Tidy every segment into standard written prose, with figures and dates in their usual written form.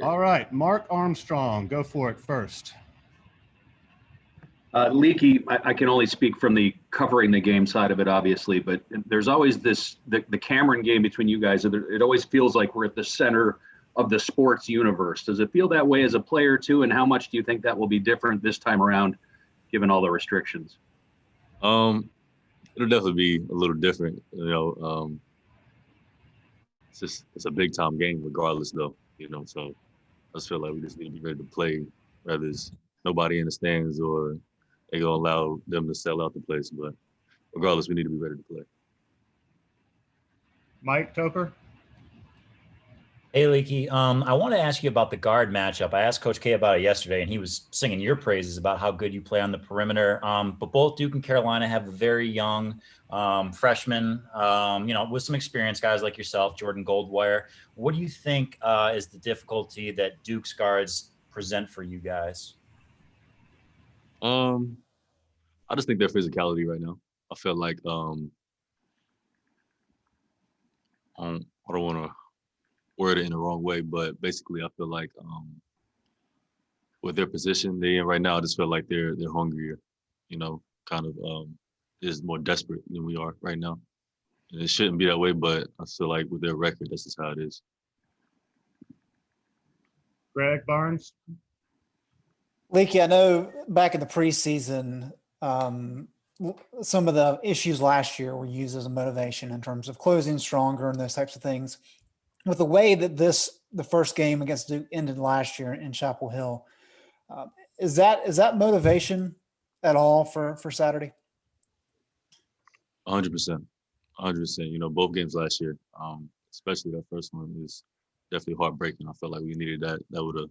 All right, Mark Armstrong, go for it first. Leaky, I can only speak from the covering the game side of it, obviously, but there's always the Cameron game between you guys. It always feels like we're at the center of the sports universe. Does it feel that way as a player too? And how much do you think that will be different this time around, given all the restrictions? It'll definitely be a little different. It's a big time game regardless though, so I just feel like we just need to be ready to play, whether it's nobody in the stands or they gonna allow them to sell out the place. But regardless, we need to be ready to play. Mike Toper. Hey, Leaky. I want to ask you about the guard matchup. I asked Coach K about it yesterday, and he was singing your praises about how good you play on the perimeter. But both Duke and Carolina have very young freshmen, with some experience, guys like yourself, Jordan Goldwire. What do you think is the difficulty that Duke's guards present for you guys? I just think their physicality right now. I feel like I don't want to word it in the wrong way, but basically I feel like with their position they're in right now, I just feel like they're hungrier, kind of is more desperate than we are right now. And it shouldn't be that way, but I feel like with their record, that's just how it is. Greg Barnes. Leaky, I know back in the preseason, some of the issues last year were used as a motivation in terms of closing stronger and those types of things. With the way that the first game against Duke ended last year in Chapel Hill, is that motivation at all for Saturday? 100%. Both games last year, especially that first one, is definitely heartbreaking. I felt like we needed that. That would have,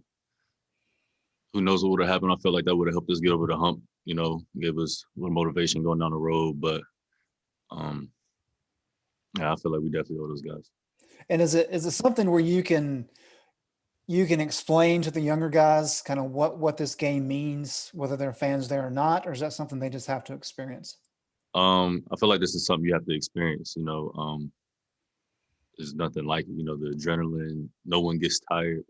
who knows what would have happened. I felt like that would have helped us get over the hump, gave us a little motivation going down the road. But I feel like we definitely owe those guys. And is it something where you can explain to the younger guys kind of what this game means, whether they're fans there or not, or is that something they just have to experience? I feel like this is something you have to experience. There's nothing like it. The adrenaline. No one gets tired.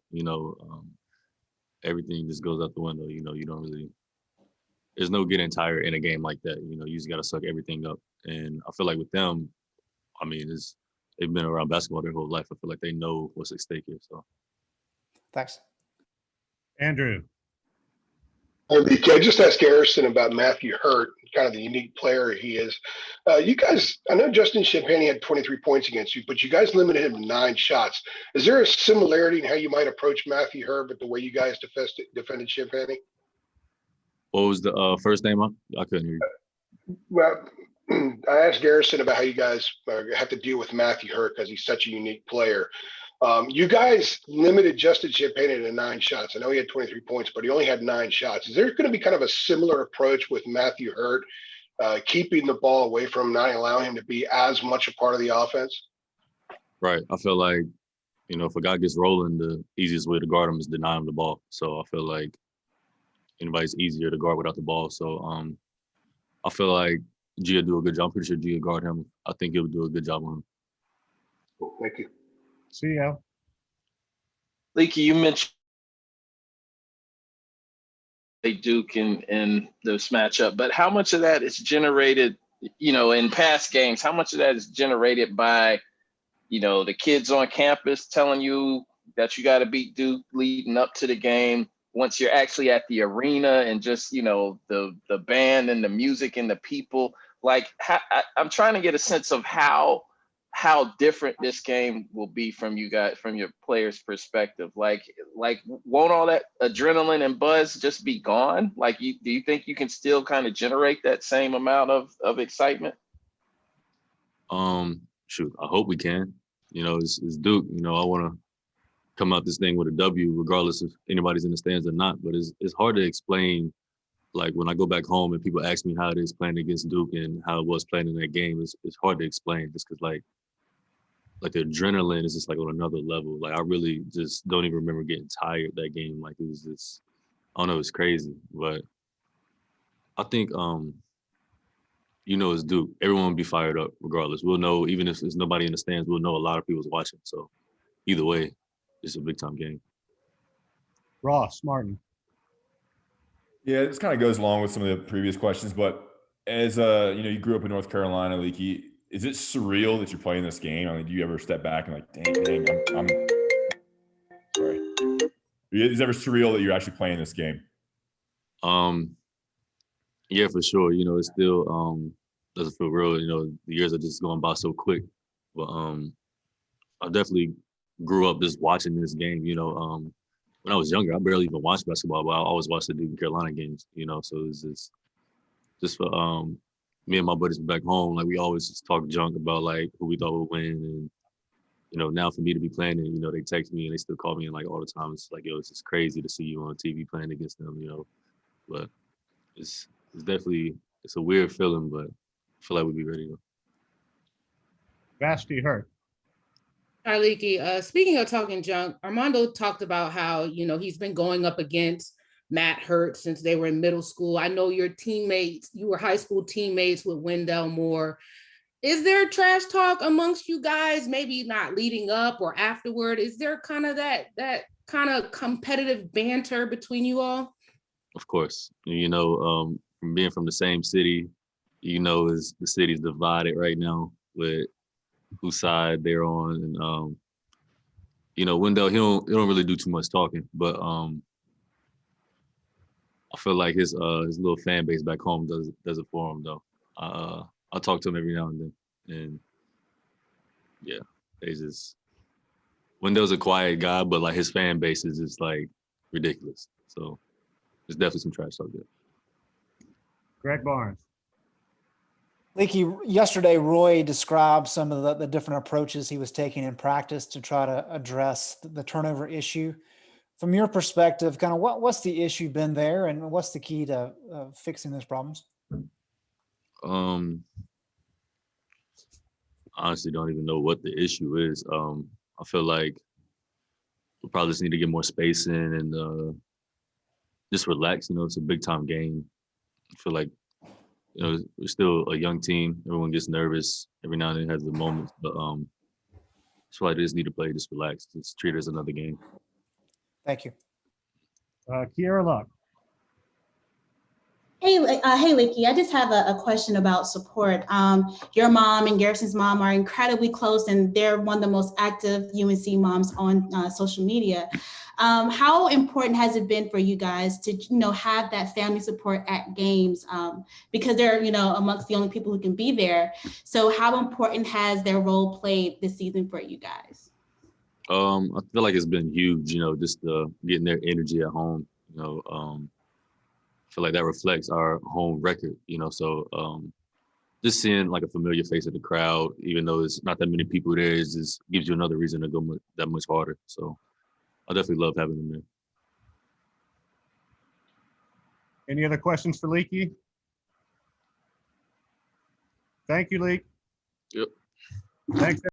Everything just goes out the window. You don't really. There's no getting tired in a game like that. You just got to suck everything up. And I feel like with them, they've been around basketball their whole life. I feel like they know what's at stake here. So, thanks, Andrew. I just asked Garrison about Matthew Hurt, kind of the unique player he is. You guys, I know Justin Champagnie had 23 points against you, but you guys limited him to 9 shots. Is there a similarity in how you might approach Matthew Hurt with the way you guys defended Champagnie? What was the first name? I couldn't hear you. Well, I asked Garrison about how you guys have to deal with Matthew Hurt because he's such a unique player. You guys limited Justin Champagnie to 9 shots. I know he had 23 points, but he only had 9 shots. Is there going to be kind of a similar approach with Matthew Hurt, keeping the ball away from him, not allowing him to be as much a part of the offense? Right. I feel like, if a guy gets rolling, the easiest way to guard him is deny him the ball. So I feel like anybody's easier to guard without the ball. So I feel like Gia do a good job. I'm pretty sure Gia guard him. I think he'll do a good job on him. Cool. Thank you. See you. Leaky, you mentioned Duke in this matchup, but how much of that is generated, in past games? How much of that is generated by, the kids on campus telling you that you got to beat Duke leading up to the game? Once you're actually at the arena and just, the band and the music and the people, I'm trying to get a sense of how different this game will be from you guys, from your players' perspective. Like won't all that adrenaline and buzz just be gone? Do you think you can still kind of generate that same amount of excitement? Shoot, I hope we can. It's Duke. I want to come out this thing with a W, regardless if anybody's in the stands or not. But it's hard to explain. Like when I go back home and people ask me how it is playing against Duke and how it was playing in that game, it's hard to explain just because like the adrenaline is just like on another level. Like I really just don't even remember getting tired that game. Like it was just, I don't know, it's crazy. But I think, it's Duke. Everyone will be fired up regardless. We'll know, even if there's nobody in the stands, we'll know a lot of people's watching. So either way, it's a big time game. Ross Martin. Yeah, this kind of goes along with some of the previous questions, but as you grew up in North Carolina, Leaky, is it surreal that you're playing this game? I mean, do you ever step back and like, dang, I'm sorry. Is it ever surreal that you're actually playing this game? Yeah, for sure. It still doesn't feel real. The years are just going by so quick. But I definitely grew up just watching this game. When I was younger, I barely even watched basketball, but I always watched the Duke and Carolina games. So it's just for me and my buddies back home, like we always just talk junk about like who we thought would win. And now for me to be playing it, they text me and they still call me and like all the time. It's like, yo, it's just crazy to see you on TV playing against them. But it's definitely a weird feeling, but I feel like we'll be ready to go. Vashti Hurt. Hi, Leaky. Speaking of talking junk, Armando talked about how, he's been going up against Matt Hurt since they were in middle school. I know your teammates, you were high school teammates with Wendell Moore. Is there trash talk amongst you guys, maybe not leading up or afterward? Is there kind of that kind of competitive banter between you all? Of course. From being from the same city, is the city's divided right now with whose side they're on. And Wendell, he don't really do too much talking, but I feel like his little fan base back home does it for him though. I talk to him every now and then, and yeah, Wendell's a quiet guy, but like his fan base is just like ridiculous. So there's definitely some trash talk there. Greg Barnes. Leaky, yesterday Roy described some of the different approaches he was taking in practice to try to address the turnover issue. From your perspective, kind of what's the issue been there, and what's the key to fixing those problems? Honestly, don't even know what the issue is. I feel like we probably just need to get more space in and just relax. It's a big time game. I feel like we're still a young team. Everyone gets nervous every now and then, has the moments, but that's why I just need to play. Just relax. Just treat it as another game. Thank you. Kiera Luck. Hey, Leaky, I just have a question about support. Your mom and Garrison's mom are incredibly close, and they're one of the most active UNC moms on social media. How important has it been for you guys to, have that family support at games? Because they're, amongst the only people who can be there. So how important has their role played this season for you guys? I feel like it's been huge, just getting their energy at home. I feel like that reflects our home record, so just seeing like a familiar face in the crowd, even though there's not that many people there, just gives you another reason to go that much harder. So I definitely love having them there. Any other questions for Leaky? Thank you, Leak. Yep. Thanks.